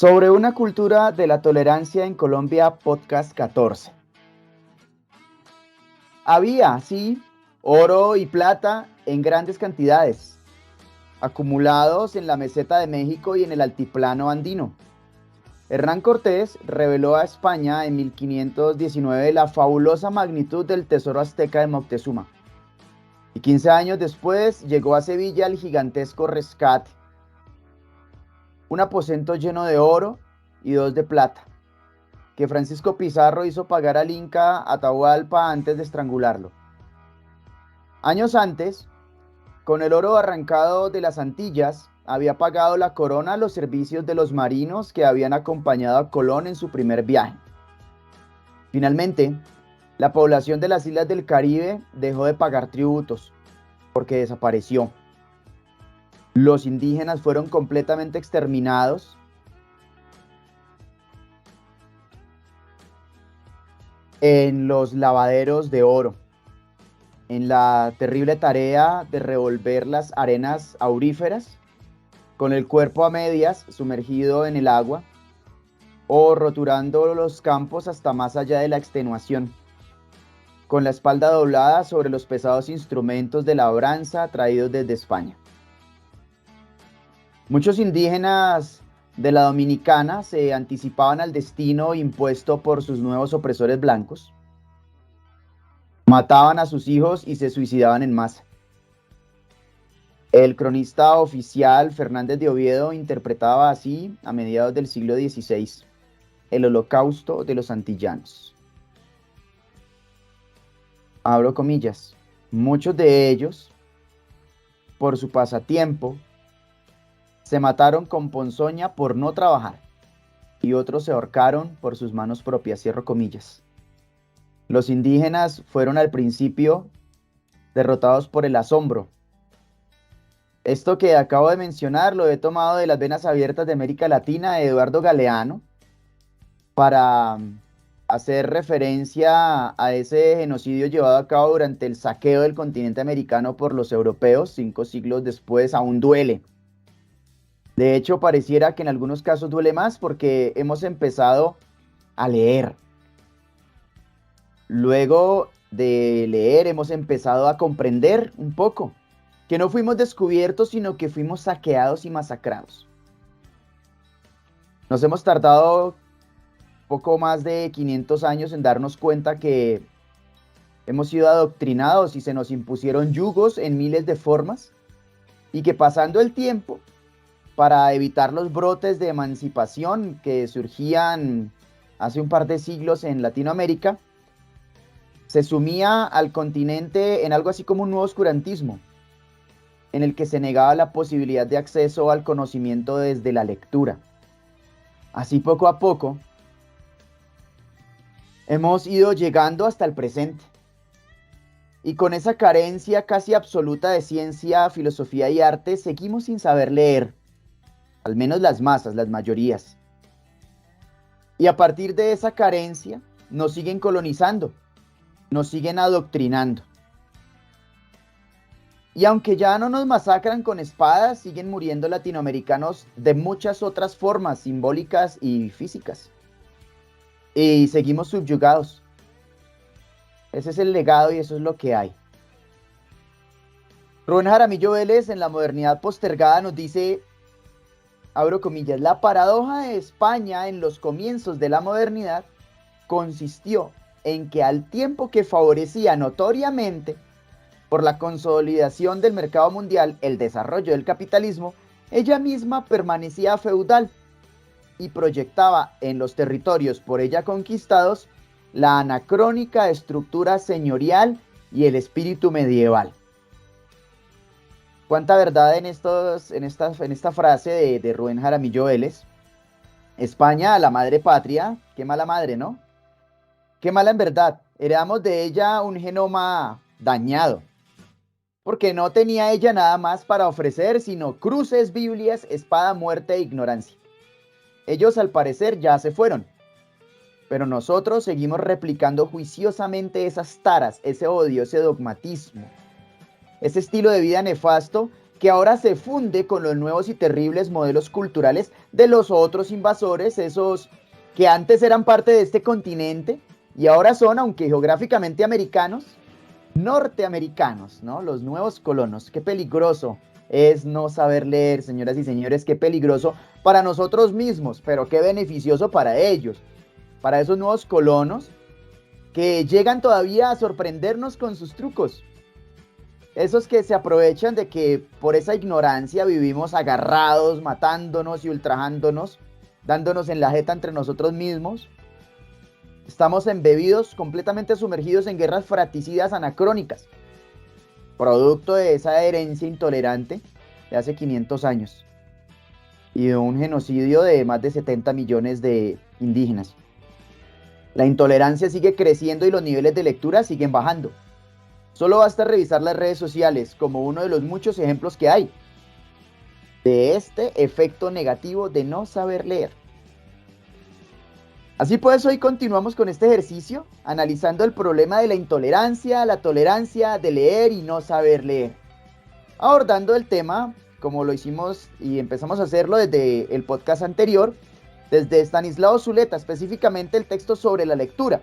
Sobre una cultura de la tolerancia en Colombia, podcast 14. Había, sí, oro y plata en grandes cantidades, acumulados en la meseta de México y en el altiplano andino. Hernán Cortés reveló a España en 1519 la fabulosa magnitud del tesoro azteca de Moctezuma. Y 15 años después llegó a Sevilla el gigantesco rescate. Un aposento lleno de oro y dos de plata, que Francisco Pizarro hizo pagar al Inca Atahualpa antes de estrangularlo. Años antes, con el oro arrancado de las Antillas, había pagado la corona a los servicios de los marinos que habían acompañado a Colón en su primer viaje. Finalmente, la población de las islas del Caribe dejó de pagar tributos, porque desapareció. Los indígenas fueron completamente exterminados. En los lavaderos de oro, en la terrible tarea de revolver las arenas auríferas, con el cuerpo a medias sumergido en el agua, o roturando los campos hasta más allá de la extenuación, con la espalda doblada sobre los pesados instrumentos de labranza traídos desde España. Muchos indígenas de la Dominicana se anticipaban al destino impuesto por sus nuevos opresores blancos. Mataban a sus hijos y se suicidaban en masa. El cronista oficial Fernández de Oviedo interpretaba así, a mediados del siglo XVI, el holocausto de los antillanos. Abro comillas. Muchos de ellos, por su pasatiempo, se mataron con ponzoña por no trabajar, y otros se ahorcaron por sus manos propias, cierro comillas. Los indígenas fueron al principio derrotados por el asombro. Esto que acabo de mencionar lo he tomado de Las Venas Abiertas de América Latina de Eduardo Galeano para hacer referencia a ese genocidio llevado a cabo durante el saqueo del continente americano por los europeos 5 siglos después. Aún duele. De hecho, pareciera que en algunos casos duele más porque hemos empezado a leer. Luego de leer hemos empezado a comprender un poco que no fuimos descubiertos, sino que fuimos saqueados y masacrados. Nos hemos tardado poco más de 500 años en darnos cuenta que hemos sido adoctrinados y se nos impusieron yugos en miles de formas, y que pasando el tiempo, para evitar los brotes de emancipación que surgían hace un par de siglos en Latinoamérica, se sumía al continente en algo así como un nuevo oscurantismo, en el que se negaba la posibilidad de acceso al conocimiento desde la lectura. Así poco a poco hemos ido llegando hasta el presente. Y con esa carencia casi absoluta de ciencia, filosofía y arte, seguimos sin saber leer, al menos las masas, las mayorías. Y a partir de esa carencia, nos siguen colonizando, nos siguen adoctrinando. Y aunque ya no nos masacran con espadas, siguen muriendo latinoamericanos de muchas otras formas simbólicas y físicas. Y seguimos subyugados. Ese es el legado y eso es lo que hay. Rubén Jaramillo Vélez en La modernidad postergada nos dice, abro comillas, la paradoja de España en los comienzos de la modernidad consistió en que al tiempo que favorecía notoriamente por la consolidación del mercado mundial el desarrollo del capitalismo, ella misma permanecía feudal y proyectaba en los territorios por ella conquistados la anacrónica estructura señorial y el espíritu medieval. ¿Cuánta verdad en esta frase de Rubén Jaramillo Vélez? España, la madre patria, qué mala madre, ¿no? Qué mala en verdad. Heredamos de ella un genoma dañado, porque no tenía ella nada más para ofrecer sino cruces, Biblias, espada, muerte e ignorancia. Ellos al parecer ya se fueron, pero nosotros seguimos replicando juiciosamente esas taras, ese odio, ese dogmatismo, ese estilo de vida nefasto que ahora se funde con los nuevos y terribles modelos culturales de los otros invasores, esos que antes eran parte de este continente y ahora son, aunque geográficamente americanos, norteamericanos, ¿no? Los nuevos colonos. Qué peligroso es no saber leer, señoras y señores, qué peligroso para nosotros mismos, pero qué beneficioso para ellos, para esos nuevos colonos que llegan todavía a sorprendernos con sus trucos. Esos que se aprovechan de que por esa ignorancia vivimos agarrados, matándonos y ultrajándonos, dándonos en la jeta entre nosotros mismos. Estamos embebidos, completamente sumergidos en guerras fratricidas anacrónicas, producto de esa herencia intolerante de hace 500 años y de un genocidio de más de 70 millones de indígenas. La intolerancia sigue creciendo y los niveles de lectura siguen bajando. Solo basta revisar las redes sociales como uno de los muchos ejemplos que hay de este efecto negativo de no saber leer. Así pues, hoy continuamos con este ejercicio, analizando el problema de la intolerancia, la tolerancia de leer y no saber leer. Abordando el tema, como lo hicimos y empezamos a hacerlo desde el podcast anterior, desde Stanislao Zuleta, específicamente el texto sobre la lectura.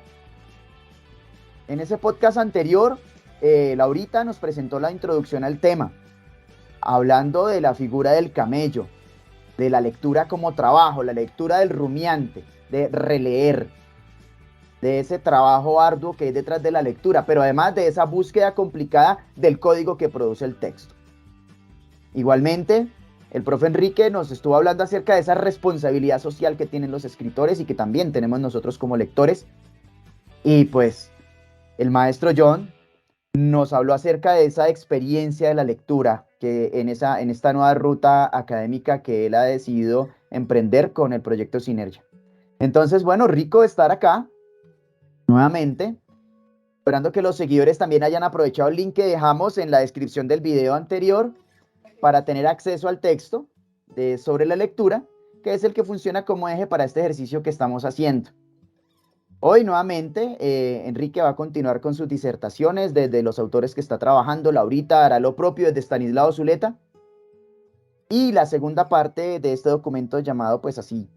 En ese podcast anterior, Laurita nos presentó la introducción al tema, hablando de la figura del camello, de la lectura como trabajo, la lectura del rumiante, de releer, de ese trabajo arduo que hay detrás de la lectura, pero además de esa búsqueda complicada del código que produce el texto. Igualmente, el profe Enrique nos estuvo hablando acerca de esa responsabilidad social que tienen los escritores y que también tenemos nosotros como lectores. Y pues el maestro John nos habló acerca de esa experiencia de la lectura que en esta nueva ruta académica que él ha decidido emprender con el proyecto Sinergia. Entonces, bueno, rico estar acá nuevamente, esperando que los seguidores también hayan aprovechado el link que dejamos en la descripción del video anterior para tener acceso al texto sobre la lectura, que es el que funciona como eje para este ejercicio que estamos haciendo. Hoy nuevamente Enrique va a continuar con sus disertaciones desde los autores que está trabajando. Laurita hará lo propio desde Stanislao Zuleta. Y la segunda parte de este documento llamado pues así,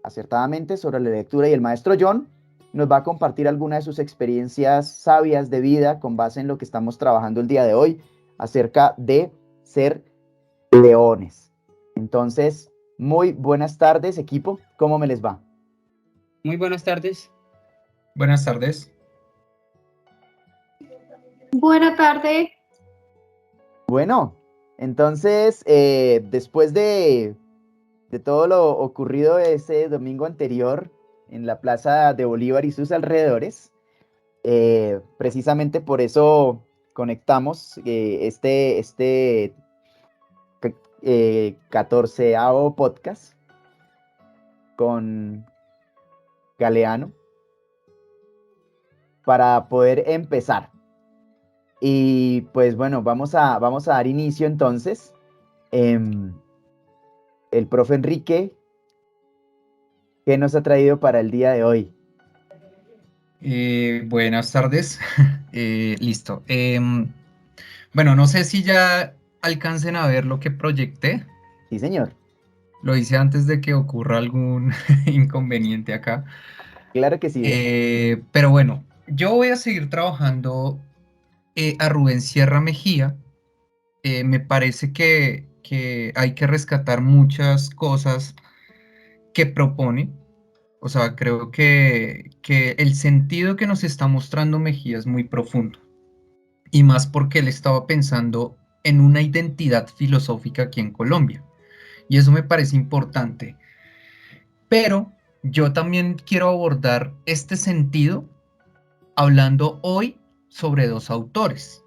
acertadamente, sobre la lectura, y el maestro John nos va a compartir algunas de sus experiencias sabias de vida con base en lo que estamos trabajando el día de hoy acerca de ser leones. Entonces, muy buenas tardes, equipo. ¿Cómo me les va? Muy buenas tardes. Buenas tardes. Buena tarde. Bueno, entonces, después de todo lo ocurrido ese domingo anterior en la Plaza de Bolívar y sus alrededores, precisamente por eso conectamos este 14º podcast con Galeano para poder empezar. Y pues bueno, vamos a dar inicio entonces. El profe Enrique, ¿qué nos ha traído para el día de hoy? Buenas tardes. Listo. Bueno, no sé si ya alcancen a ver lo que proyecté. Sí, señor. Lo hice antes de que ocurra algún inconveniente acá. Claro que sí. Pero bueno, yo voy a seguir trabajando a Rubén Sierra Mejía. Me parece que hay que rescatar muchas cosas que propone. O sea, creo que el sentido que nos está mostrando Mejía es muy profundo. Y más porque él estaba pensando en una identidad filosófica aquí en Colombia. Y eso me parece importante. Pero yo también quiero abordar este sentido hablando hoy sobre dos autores.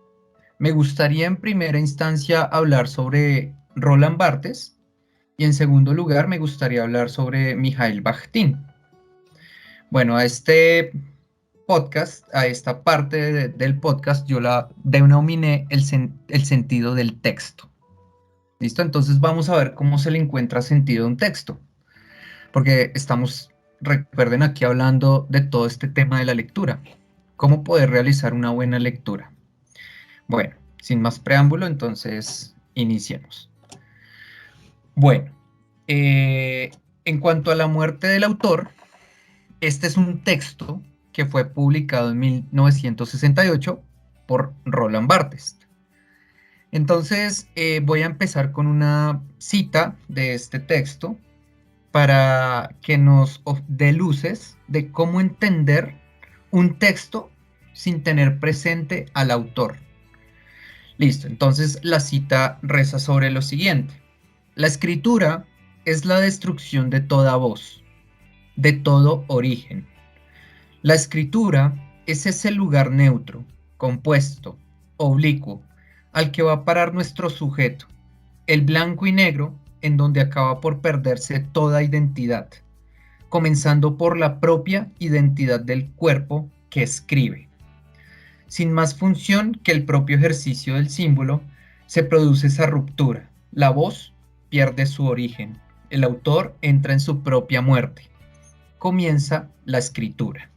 Me gustaría en primera instancia hablar sobre Roland Barthes y en segundo lugar me gustaría hablar sobre Mijail Bakhtin. Bueno, a este podcast, a esta parte del podcast, yo la denominé el sentido del texto. ¿Listo? Entonces vamos a ver cómo se le encuentra sentido a un texto. Porque estamos, recuerden, aquí hablando de todo este tema de la lectura. ¿Cómo poder realizar una buena lectura? Bueno, sin más preámbulo, entonces iniciemos. Bueno, en cuanto a la muerte del autor, este es un texto que fue publicado en 1968 por Roland Barthes. Entonces, voy a empezar con una cita de este texto para que nos dé luces de cómo entender un texto sin tener presente al autor. Listo, entonces la cita reza sobre lo siguiente. La escritura es la destrucción de toda voz, de todo origen. La escritura es ese lugar neutro, compuesto, oblicuo, al que va a parar nuestro sujeto, el blanco y negro, en donde acaba por perderse toda identidad, comenzando por la propia identidad del cuerpo que escribe. Sin más función que el propio ejercicio del símbolo, se produce esa ruptura. La voz pierde su origen, el autor entra en su propia muerte. Comienza la escritura.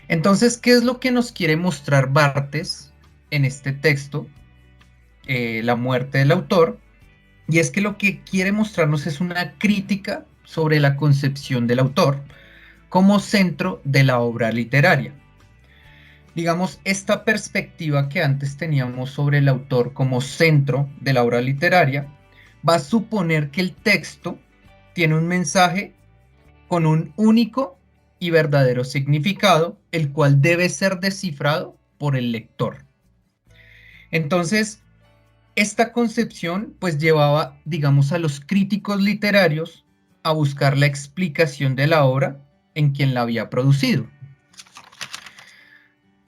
Entonces, ¿qué es lo que nos quiere mostrar Barthes en este texto? La muerte del autor. Y es que lo que quiere mostrarnos es una crítica sobre la concepción del autor como centro de la obra literaria. Digamos, esta perspectiva que antes teníamos sobre el autor como centro de la obra literaria va a suponer que el texto tiene un mensaje con un único y verdadero significado, el cual debe ser descifrado por el lector. Entonces, esta concepción pues llevaba, digamos, a los críticos literarios a buscar la explicación de la obra en quien la había producido.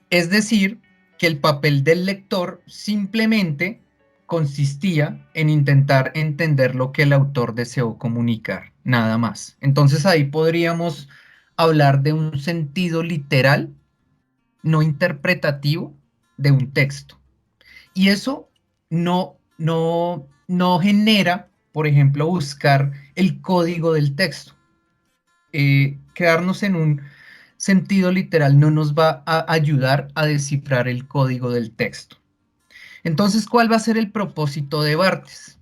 Es decir, que el papel del lector simplemente consistía en intentar entender lo que el autor deseó comunicar, nada más. Entonces ahí podríamos hablar de un sentido literal, no interpretativo, de un texto. Y eso no genera, por ejemplo, buscar el código del texto. Quedarnos en un sentido literal no nos va a ayudar a descifrar el código del texto. Entonces, ¿cuál va a ser el propósito de Barthes?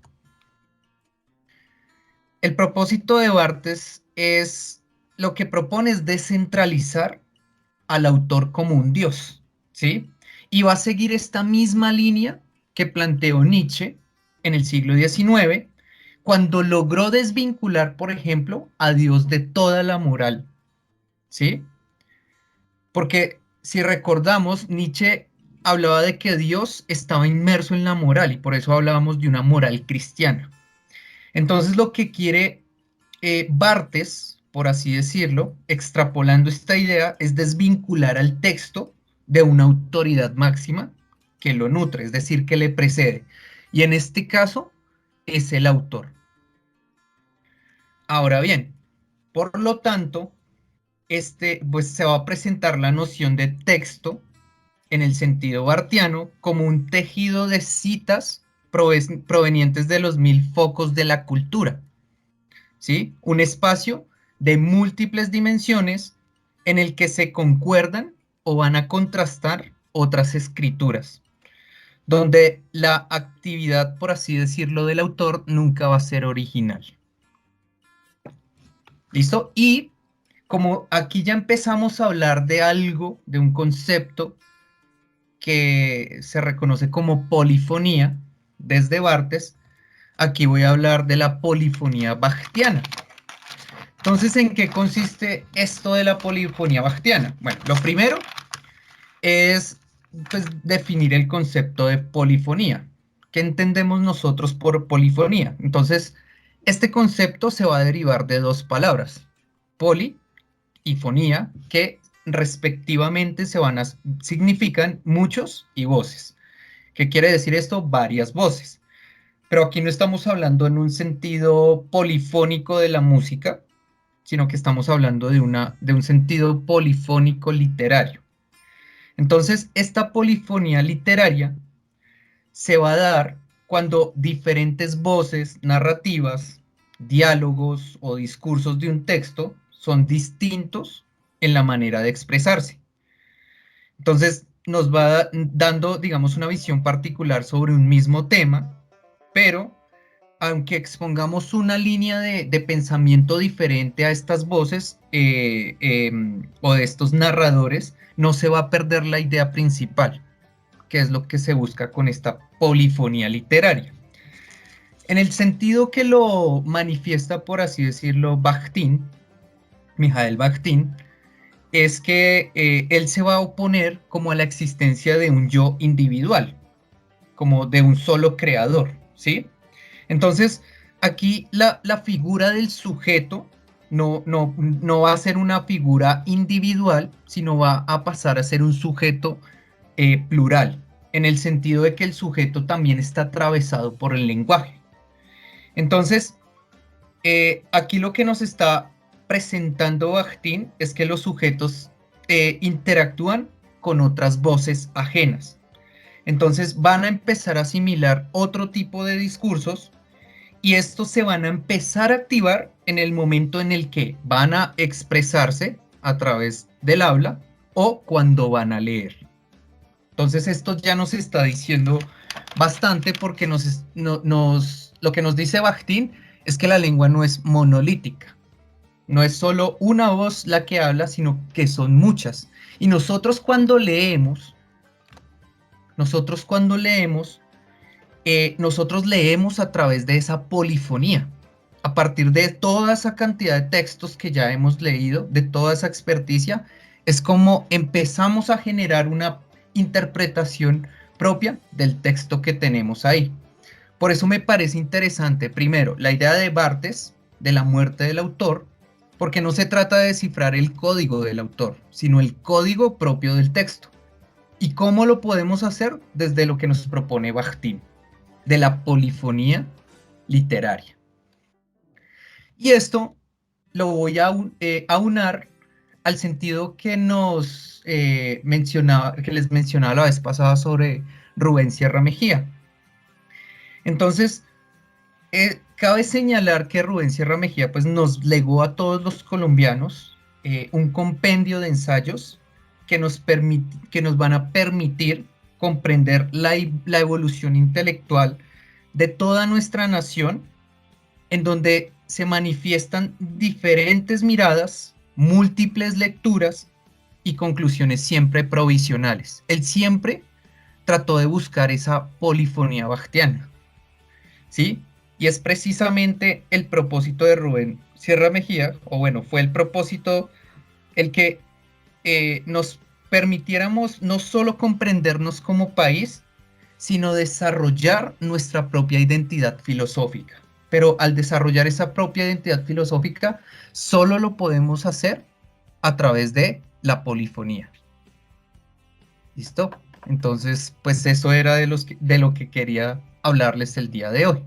El propósito de Barthes es, lo que propone es descentralizar al autor como un dios, ¿sí? Y va a seguir esta misma línea que planteó Nietzsche en el siglo XIX, cuando logró desvincular, por ejemplo, a Dios de toda la moral, ¿sí? Porque si recordamos, Nietzsche hablaba de que Dios estaba inmerso en la moral y por eso hablábamos de una moral cristiana. Entonces lo que quiere Barthes, por así decirlo, extrapolando esta idea, es desvincular al texto de una autoridad máxima que lo nutre, es decir, que le precede. Y en este caso es el autor. Ahora bien, por lo tanto, pues se va a presentar la noción de texto en el sentido bartiano como un tejido de citas provenientes de los 1000 focos de la cultura, ¿sí? Un espacio de múltiples dimensiones en el que se concuerdan o van a contrastar otras escrituras, donde la actividad, por así decirlo, del autor nunca va a ser original. ¿Listo? Y como aquí ya empezamos a hablar de algo, de un concepto que se reconoce como polifonía desde Barthes, aquí voy a hablar de la polifonía bachtiana. Entonces, ¿en qué consiste esto de la polifonía bachtiana? Bueno, lo primero es pues, definir el concepto de polifonía. ¿Qué entendemos nosotros por polifonía? Entonces, este concepto se va a derivar de dos palabras, poli y fonía, que respectivamente significan muchos y voces. ¿Qué quiere decir esto? Varias voces. Pero aquí no estamos hablando en un sentido polifónico de la música, sino que estamos hablando de un sentido polifónico literario. Entonces, esta polifonía literaria se va a dar cuando diferentes voces narrativas, diálogos o discursos de un texto son distintos en la manera de expresarse. Entonces, nos va dando, digamos, una visión particular sobre un mismo tema pero aunque expongamos una línea de pensamiento diferente a estas voces o de estos narradores, no se va a perder la idea principal, que es lo que se busca con esta polifonía literaria. En el sentido que lo manifiesta, por así decirlo, Bakhtin, Mijael Bakhtin, es que él se va a oponer como a la existencia de un yo individual, como de un solo creador, ¿sí? Entonces, aquí la figura del sujeto no va a ser una figura individual, sino va a pasar a ser un sujeto plural, en el sentido de que el sujeto también está atravesado por el lenguaje. Entonces, aquí lo que nos está presentando Bakhtin es que los sujetos interactúan con otras voces ajenas. Entonces van a empezar a asimilar otro tipo de discursos y estos se van a empezar a activar en el momento en el que van a expresarse a través del habla o cuando van a leer. Entonces esto ya nos está diciendo bastante porque lo que nos dice Bakhtin es que la lengua no es monolítica. No es solo una voz la que habla, sino que son muchas. Y nosotros cuando leemos, nosotros leemos a través de esa polifonía. A partir de toda esa cantidad de textos que ya hemos leído, de toda esa experticia, es como empezamos a generar una interpretación propia del texto que tenemos ahí. Por eso me parece interesante, primero, la idea de Barthes, de la muerte del autor, porque no se trata de descifrar el código del autor, sino el código propio del texto. ¿Y cómo lo podemos hacer? Desde lo que nos propone Bakhtin, de la polifonía literaria. Y esto lo voy a aunar al sentido que que les mencionaba la vez pasada sobre Rubén Sierra Mejía. Entonces, cabe señalar que Rubén Sierra Mejía pues, nos legó a todos los colombianos un compendio de ensayos que nos van a permitir comprender la evolución intelectual de toda nuestra nación, en donde se manifiestan diferentes miradas, múltiples lecturas y conclusiones siempre provisionales. Él siempre trató de buscar esa polifonía bachtiana, ¿sí? Y es precisamente el propósito de Rubén Sierra Mejía, o bueno, fue el propósito el que nos permitiéramos no solo comprendernos como país, sino desarrollar nuestra propia identidad filosófica. Pero al desarrollar esa propia identidad filosófica, solo lo podemos hacer a través de la polifonía. ¿Listo? Entonces, pues eso era de lo que quería hablarles el día de hoy.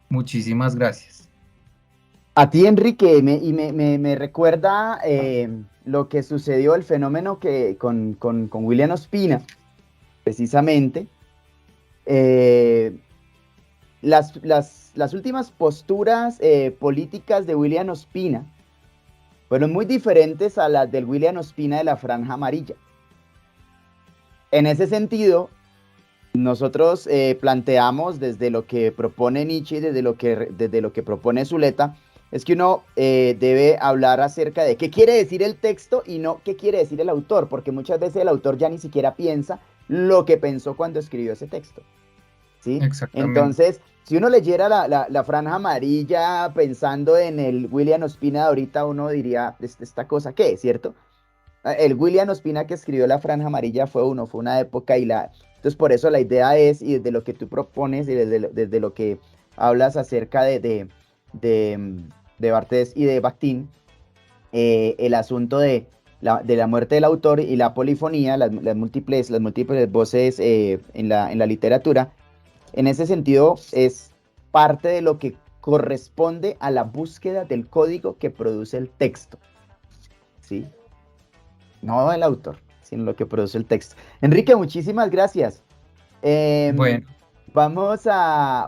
Muchísimas gracias. A ti, Enrique, me recuerda lo que sucedió, el fenómeno que con William Ospina, precisamente. Las últimas posturas políticas de William Ospina fueron muy diferentes a las del William Ospina de la Franja Amarilla. En ese sentido, nosotros planteamos desde lo que propone Nietzsche y desde lo que propone Zuleta, es que uno debe hablar acerca de qué quiere decir el texto y no qué quiere decir el autor, porque muchas veces el autor ya ni siquiera piensa lo que pensó cuando escribió ese texto, ¿sí? Exactamente. Entonces, si uno leyera la Franja Amarilla pensando en el William Ospina de ahorita, uno diría, ¿esta cosa qué? ¿Cierto? El William Ospina que escribió la Franja Amarilla fue una época entonces por eso la idea es, y desde lo que tú propones, y desde lo que hablas acerca de Barthes y de Bakhtin, el asunto de la muerte del autor y la polifonía, las múltiples voces en la literatura, en ese sentido es parte de lo que corresponde a la búsqueda del código que produce el texto, ¿sí? No el autor, sino lo que produce el texto. Enrique, muchísimas gracias. Bueno. Vamos a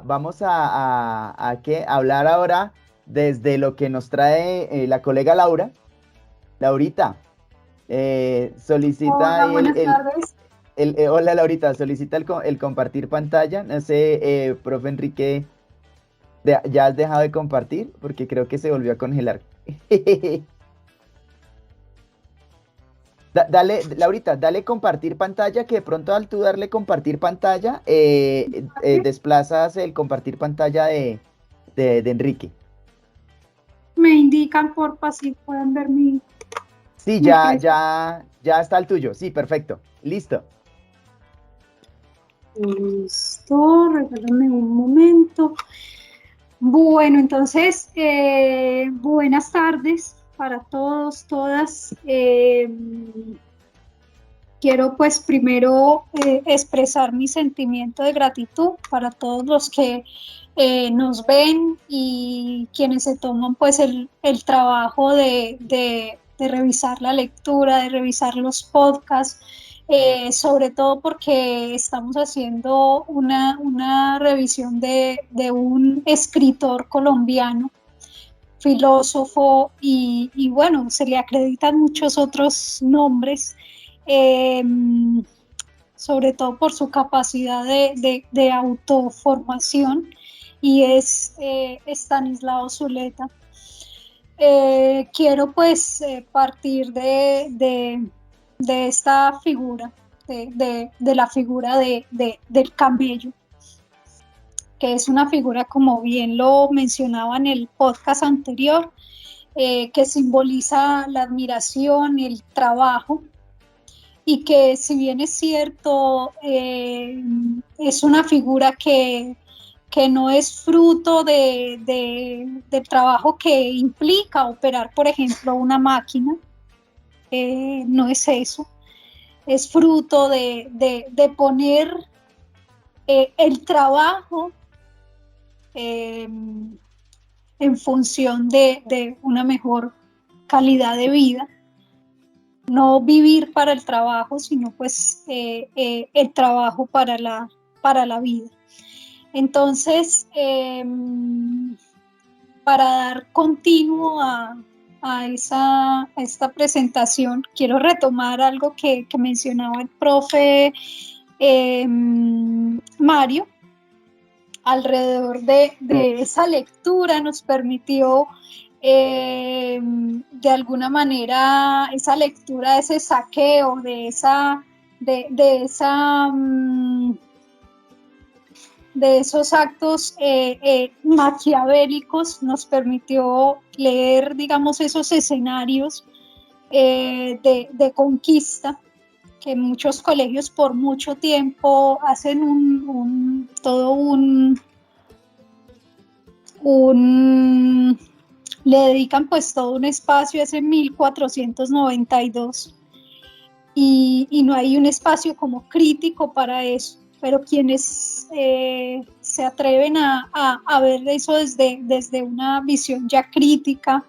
hablar ahora desde lo que nos trae la colega Laura. Laurita, solicita Hola, buenas tardes. Hola Laurita, solicita el compartir pantalla. No sé, profe Enrique, ¿ya has dejado de compartir? Porque creo que se volvió a congelar. Dale, Laurita, dale compartir pantalla, que de pronto al tú darle compartir pantalla, desplazas el compartir pantalla de Enrique. Me indican, porfa, si pueden ver Sí, mi ya está el tuyo. Sí, perfecto. Listo. Listo, regálame un momento. Bueno, entonces, buenas tardes para todos, todas. Quiero pues primero expresar mi sentimiento de gratitud para todos los que nos ven y quienes se toman pues el trabajo de revisar la lectura, de revisar los podcasts, sobre todo porque estamos haciendo una revisión de un escritor colombiano, filósofo y bueno, se le acreditan muchos otros nombres, eh, sobre todo por su capacidad de autoformación, y es Estanislao Zuleta. Quiero pues partir de esta figura, de la figura del camello, que es una figura, como bien lo mencionaba en el podcast anterior, que simboliza la admiración, el trabajo, y que si bien es cierto, es una figura que no es fruto del trabajo que implica operar, por ejemplo, una máquina, no es eso, es fruto de poner el trabajo eh, en función de una mejor calidad de vida. No vivir para el trabajo, sino pues el trabajo para la vida. Entonces, para dar continuo a esta presentación, quiero retomar algo que mencionaba el profe Mario, alrededor de esa lectura. Nos permitió de alguna manera esa lectura, ese saqueo, de esos actos maquiavélicos, nos permitió leer, digamos, esos escenarios de conquista, que muchos colegios por mucho tiempo hacen le dedican pues todo un espacio a ese 1492, y no hay un espacio como crítico para eso, pero quienes se atreven a ver eso desde una visión ya crítica,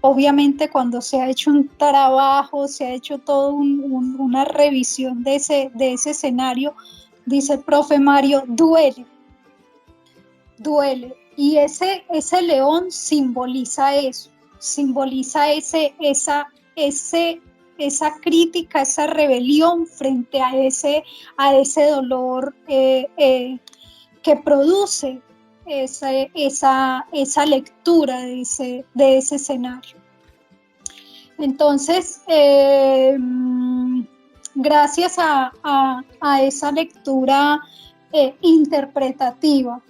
obviamente cuando se ha hecho un trabajo, se ha hecho toda una revisión de ese escenario, dice el profe Mario, duele. Y ese león simboliza eso, simboliza esa crítica, esa rebelión frente a ese dolor que produce esa lectura de ese escenario. Entonces, gracias a esa lectura interpretativa,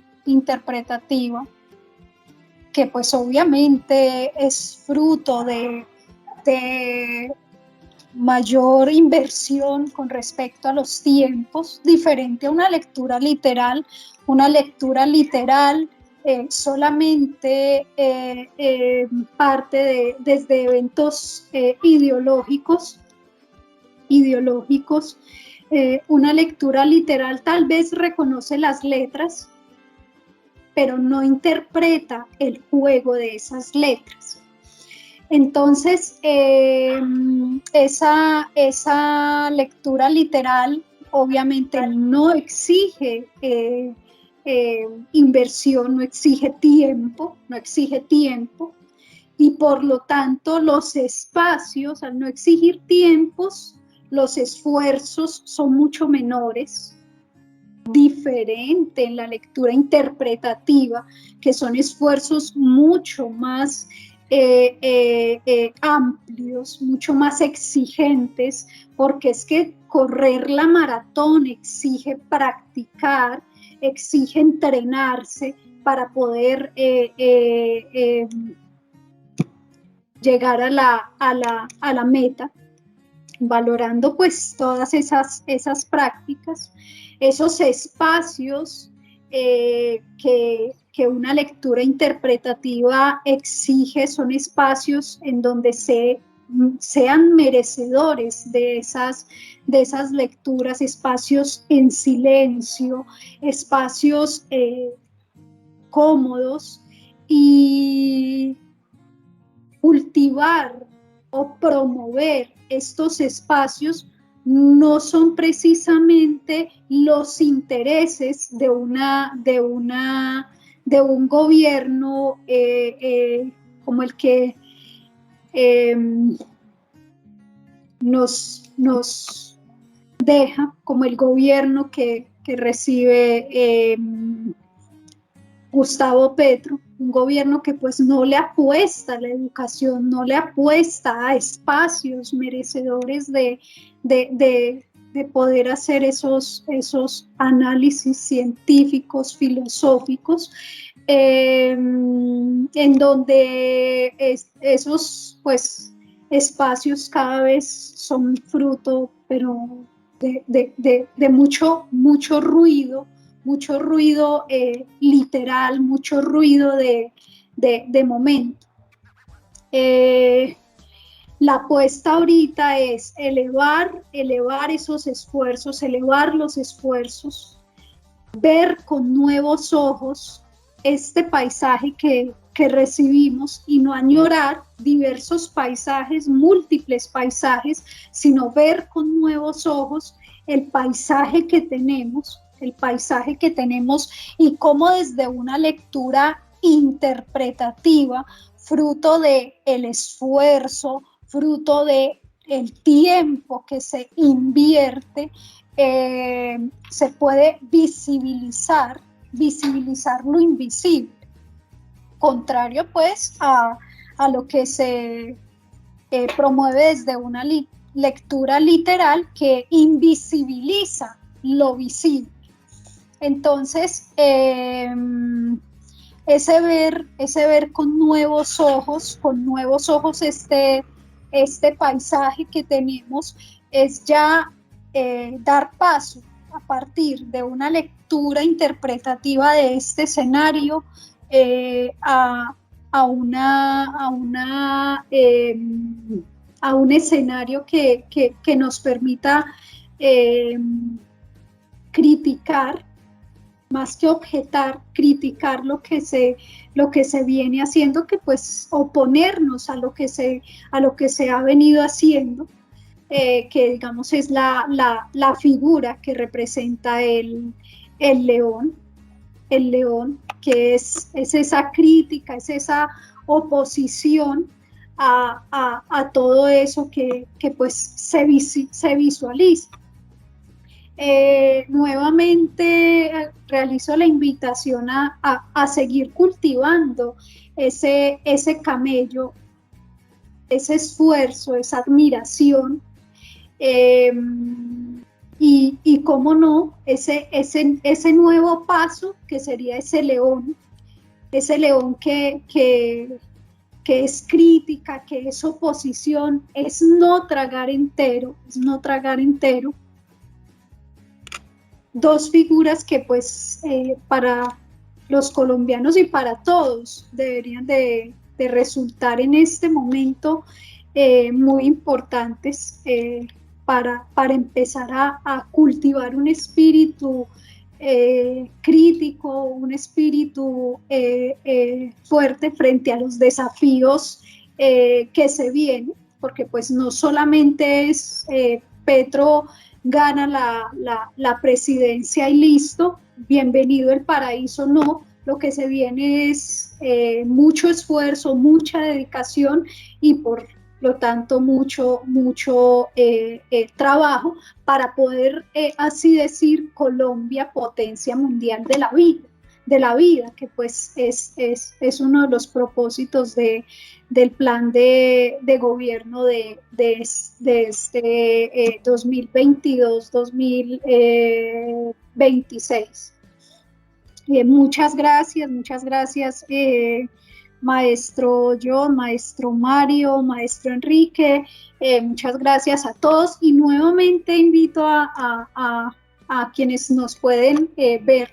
que pues obviamente es fruto de mayor inversión con respecto a los tiempos, diferente a una lectura literal. Una lectura literal solamente parte desde eventos ideológicos. Una lectura literal tal vez reconoce las letras, pero no interpreta el juego de esas letras. Entonces, esa lectura literal obviamente no exige inversión, no exige tiempo, y por lo tanto los espacios, al no exigir tiempos, los esfuerzos son mucho menores, diferente en la lectura interpretativa, que son esfuerzos mucho más amplios, mucho más exigentes, porque es que correr la maratón exige practicar, exige entrenarse para poder llegar a la meta, valorando pues todas esas prácticas, esos espacios que una lectura interpretativa exige, son espacios en donde sean merecedores de esas lecturas, espacios en silencio, espacios cómodos, y cultivar o promover estos espacios no son precisamente los intereses de un gobierno como el que nos deja, como el gobierno que recibe Gustavo Petro, un gobierno que pues no le apuesta a la educación, no le apuesta a espacios merecedores de poder hacer esos análisis científicos, filosóficos, en donde esos pues espacios cada vez son fruto, pero de mucho ruido, literal, mucho ruido de momento. La apuesta ahorita es elevar esos esfuerzos, elevar los esfuerzos, ver con nuevos ojos este paisaje que recibimos, y no añorar diversos paisajes, múltiples paisajes, sino ver con nuevos ojos el paisaje que tenemos, y cómo desde una lectura interpretativa, fruto del esfuerzo, fruto del tiempo que se invierte, se puede visibilizar lo invisible, contrario pues a lo que se promueve desde una lectura literal que invisibiliza lo visible. Entonces, ese ver con nuevos ojos este paisaje que tenemos, es ya dar paso a partir de una lectura interpretativa de este escenario a un escenario que nos permita criticar, más que objetar, criticar lo que se viene haciendo, que pues oponernos a lo que se ha venido haciendo, que digamos es la figura que representa el león, que es esa crítica, es esa oposición a todo eso que pues se visualiza. Nuevamente realizo la invitación a seguir cultivando ese camello, ese esfuerzo, esa admiración, y cómo no, ese nuevo paso que sería ese león que es crítica, que es oposición, es no tragar entero. Dos figuras que pues para los colombianos y para todos deberían de resultar en este momento muy importantes para empezar a cultivar un espíritu crítico, un espíritu fuerte frente a los desafíos que se vienen, porque pues no solamente es Petro gana la presidencia y listo, bienvenido el paraíso, no, lo que se viene es mucho esfuerzo, mucha dedicación, y por lo tanto mucho trabajo para poder, así decir, Colombia potencia mundial de la vida, que pues es uno de los propósitos del plan de gobierno de este 2022-2026. Muchas gracias, maestro John, maestro Mario, maestro Enrique, muchas gracias a todos y nuevamente invito a quienes nos pueden ver,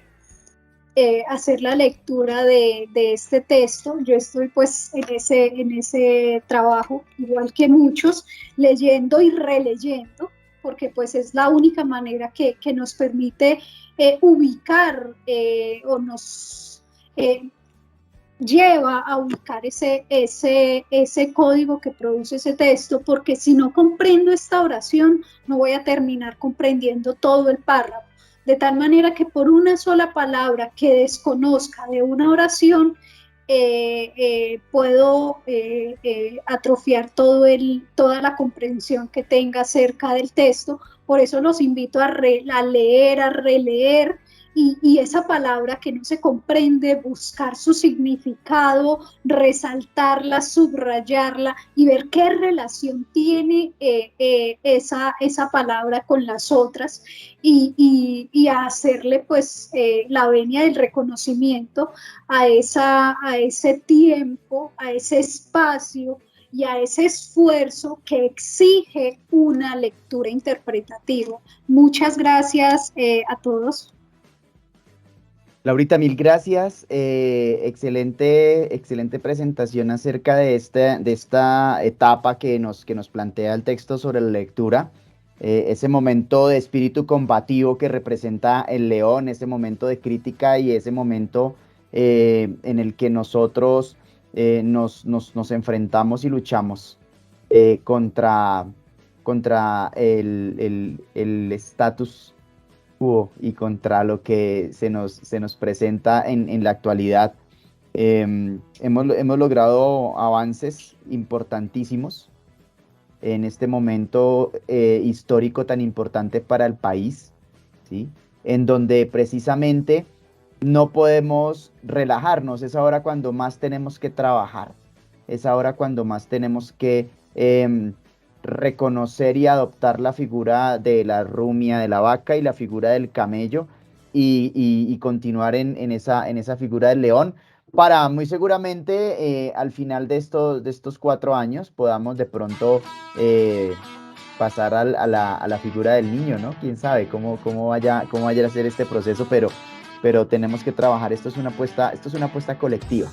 hacer la lectura de este texto. Yo estoy pues en ese trabajo, igual que muchos, leyendo y releyendo, porque pues es la única manera que nos permite ubicar o nos lleva a ubicar ese código que produce ese texto, porque si no comprendo esta oración, no voy a terminar comprendiendo todo el párrafo. De tal manera que por una sola palabra que desconozca de una oración, puedo atrofiar toda la comprensión que tenga acerca del texto. Por eso los invito a leer, a releer, y esa palabra que no se comprende, buscar su significado, resaltarla, subrayarla y ver qué relación tiene esa palabra con las otras, y a hacerle pues la venia del reconocimiento a ese tiempo, a ese espacio y a ese esfuerzo que exige una lectura interpretativa. Muchas gracias a todos. Laurita, mil gracias. Excelente presentación acerca de esta etapa que nos plantea el texto sobre la lectura. Ese momento de espíritu combativo que representa el león, ese momento de crítica y ese momento en el que nosotros nos enfrentamos y luchamos contra el status y contra lo que se nos presenta en la actualidad. Hemos logrado avances importantísimos en este momento histórico tan importante para el país, ¿sí? En donde precisamente no podemos relajarnos. Es ahora cuando más tenemos que trabajar, es ahora cuando más tenemos que reconocer y adoptar la figura de la rumia, de la vaca, y la figura del camello, y continuar en esa figura del león, para muy seguramente al final de estos 4 años podamos de pronto pasar a la figura del niño, ¿no? Quién sabe cómo vaya a ser este proceso, pero tenemos que trabajar. Esto es una apuesta colectiva,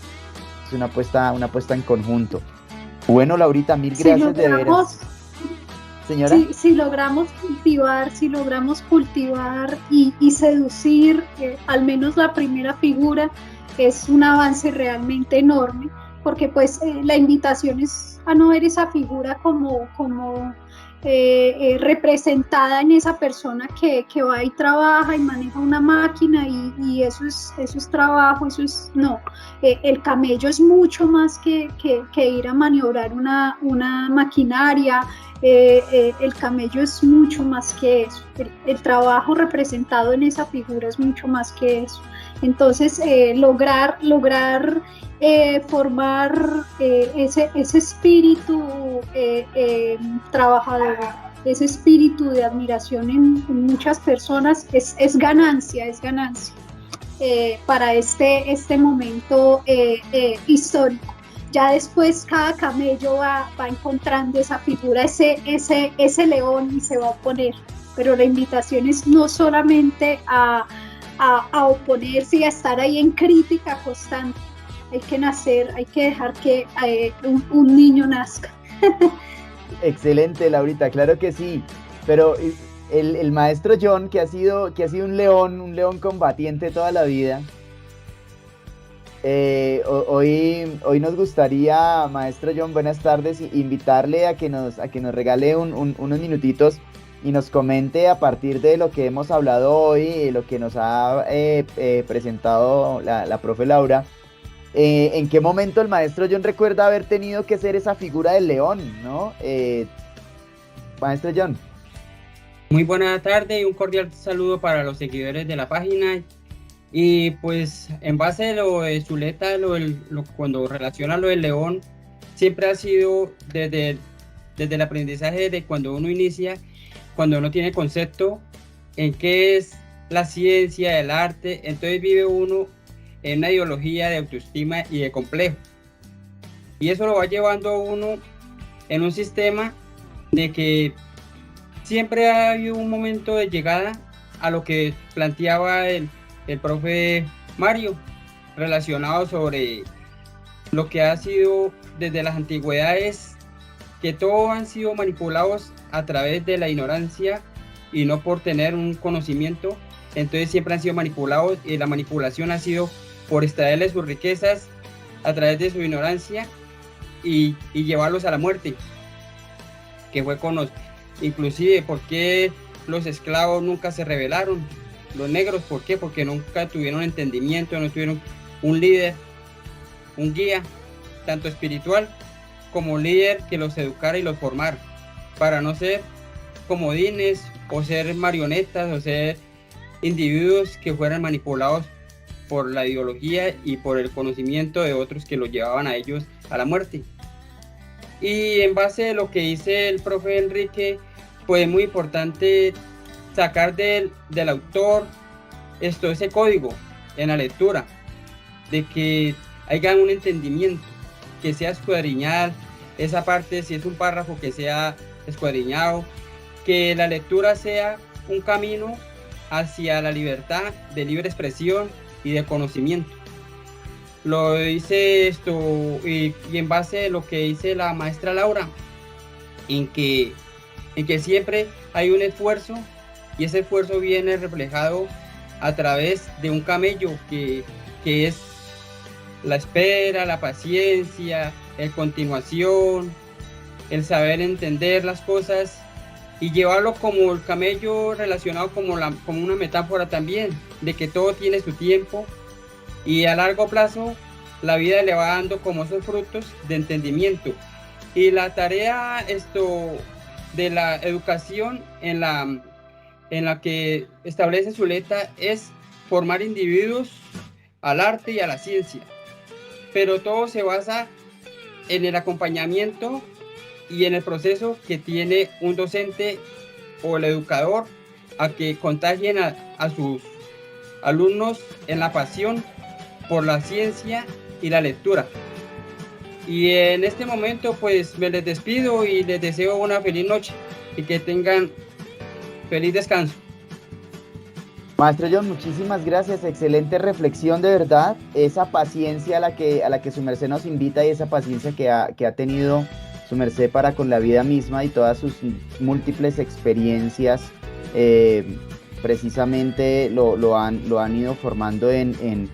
es una apuesta en conjunto. Bueno, Laurita, mil gracias de veras. Señora. Si logramos cultivar y seducir al menos la primera figura, es un avance realmente enorme, porque pues la invitación es a no ver esa figura como representada en esa persona que va y trabaja y maneja una máquina, y eso es trabajo, no. El camello es mucho más que ir a maniobrar una maquinaria. El camello es mucho más que eso. El trabajo representado en esa figura es mucho más que eso. Entonces, lograr formar ese espíritu trabajador, ese espíritu de admiración en muchas personas, es ganancia para este momento histórico. Ya después cada camello va encontrando esa figura, ese león, y se va a oponer. Pero la invitación es no solamente a oponerse y a estar ahí en crítica constante. Hay que nacer, hay que dejar que un niño nazca. Excelente, Laurita, claro que sí. Pero el maestro John, que ha sido un león combatiente toda la vida, hoy nos gustaría, maestro John, buenas tardes, invitarle a que nos regale unos minutitos y nos comente, a partir de lo que hemos hablado hoy, lo que nos ha presentado la profe Laura, ¿En qué momento el maestro John recuerda haber tenido que ser esa figura del león, ¿no? Maestro John. Muy buena tarde y un cordial saludo para los seguidores de la página. Y pues en base de lo de Zuleta, cuando relaciona lo del león, siempre ha sido desde el aprendizaje de cuando uno inicia, cuando uno tiene concepto en qué es la ciencia, el arte, entonces vive uno en una ideología de autoestima y de complejo. Y eso lo va llevando a uno en un sistema de que siempre ha habido un momento de llegada a lo que planteaba el profe Mario, relacionado sobre lo que ha sido desde las antigüedades, que todos han sido manipulados a través de la ignorancia y no por tener un conocimiento, entonces siempre han sido manipulados y la manipulación ha sido por extraerles sus riquezas a través de su ignorancia y llevarlos a la muerte, que fue con los, inclusive, ¿por qué los esclavos nunca se rebelaron? Los negros, ¿por qué? Porque nunca tuvieron entendimiento, no tuvieron un líder, un guía, tanto espiritual como líder que los educara y los formara, para no ser comodines o ser marionetas o ser individuos que fueran manipulados por la ideología y por el conocimiento de otros que los llevaban a ellos a la muerte. Y en base a lo que dice el profe Enrique, pues es muy importante sacar del autor ese código en la lectura, de que haya un entendimiento, que sea escuadriñar esa parte, si es un párrafo que sea escuadriñado, que la lectura sea un camino hacia la libertad de libre expresión y de conocimiento. Lo dice esto y en base a lo que dice la maestra Laura, en que siempre hay un esfuerzo y ese esfuerzo viene reflejado a través de un camello que es la espera, la paciencia, el continuación, el saber entender las cosas y llevarlo como el camello relacionado como una metáfora también, de que todo tiene su tiempo y a largo plazo la vida le va dando como esos frutos de entendimiento. Y la tarea de la educación en la que establece Zuleta es formar individuos al arte y a la ciencia, pero todo se basa en el acompañamiento y en el proceso que tiene un docente o el educador a que contagien a sus alumnos en la pasión por la ciencia y la lectura. Y en este momento pues me les despido y les deseo una feliz noche y que tengan feliz descanso. Maestro John, muchísimas gracias, excelente reflexión de verdad, esa paciencia a la que su merced nos invita y esa paciencia que ha tenido su merced para con la vida misma y todas sus múltiples experiencias, precisamente lo han ido formando en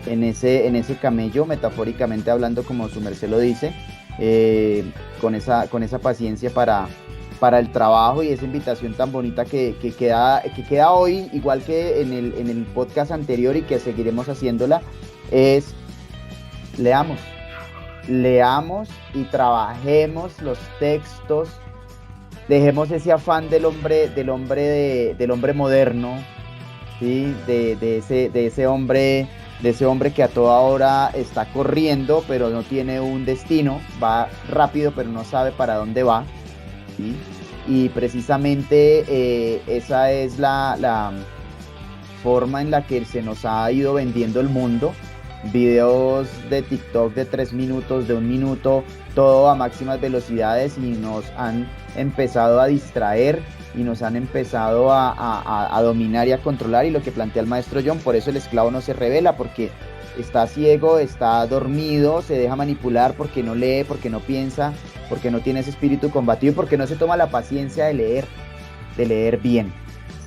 ese camello, metafóricamente hablando, como su merced lo dice, con esa paciencia para el trabajo y esa invitación tan bonita que queda hoy, igual que en el podcast anterior y que seguiremos haciéndola, es leamos y trabajemos los textos, dejemos ese afán del hombre moderno, ¿sí? de ese hombre que a toda hora está corriendo pero no tiene un destino, va rápido pero no sabe para dónde va, ¿sí? Y precisamente esa es la forma en la que se nos ha ido vendiendo el mundo. Videos de TikTok de 3 minutos, de 1 minuto, todo a máximas velocidades, y nos han empezado a distraer y nos han empezado a dominar y a controlar. Y lo que plantea el maestro John, por eso el esclavo no se revela, porque está ciego, está dormido, se deja manipular porque no lee, porque no piensa, porque no tiene ese espíritu combativo y porque no se toma la paciencia de leer bien,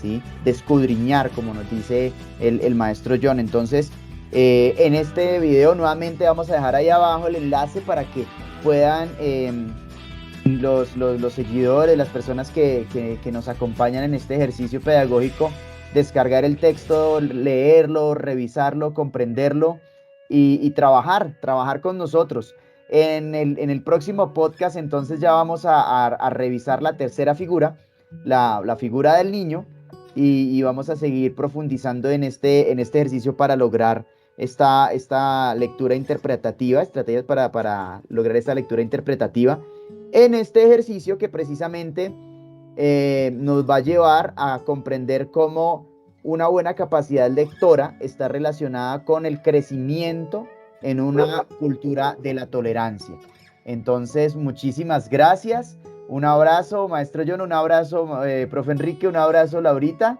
¿sí? De escudriñar, como nos dice el maestro John. Entonces, en este video nuevamente vamos a dejar ahí abajo el enlace para que puedan los seguidores, las personas que nos acompañan en este ejercicio pedagógico, descargar el texto, leerlo, revisarlo, comprenderlo y trabajar con nosotros. En el próximo podcast, entonces, ya vamos a revisar la tercera figura, la figura del niño, y vamos a seguir profundizando en este ejercicio para lograr esta lectura interpretativa, estrategias para lograr esta lectura interpretativa en este ejercicio que precisamente nos va a llevar a comprender cómo una buena capacidad lectora está relacionada con el crecimiento en una cultura de la tolerancia. Entonces, muchísimas gracias. Un abrazo, maestro John, un abrazo, profe Enrique, un abrazo, Laurita.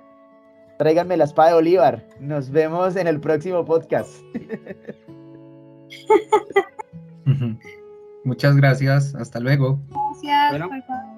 Tráiganme la espada de Bolívar. Nos vemos en el próximo podcast. Muchas gracias. Hasta luego. Gracias. Bueno. Bye, bye.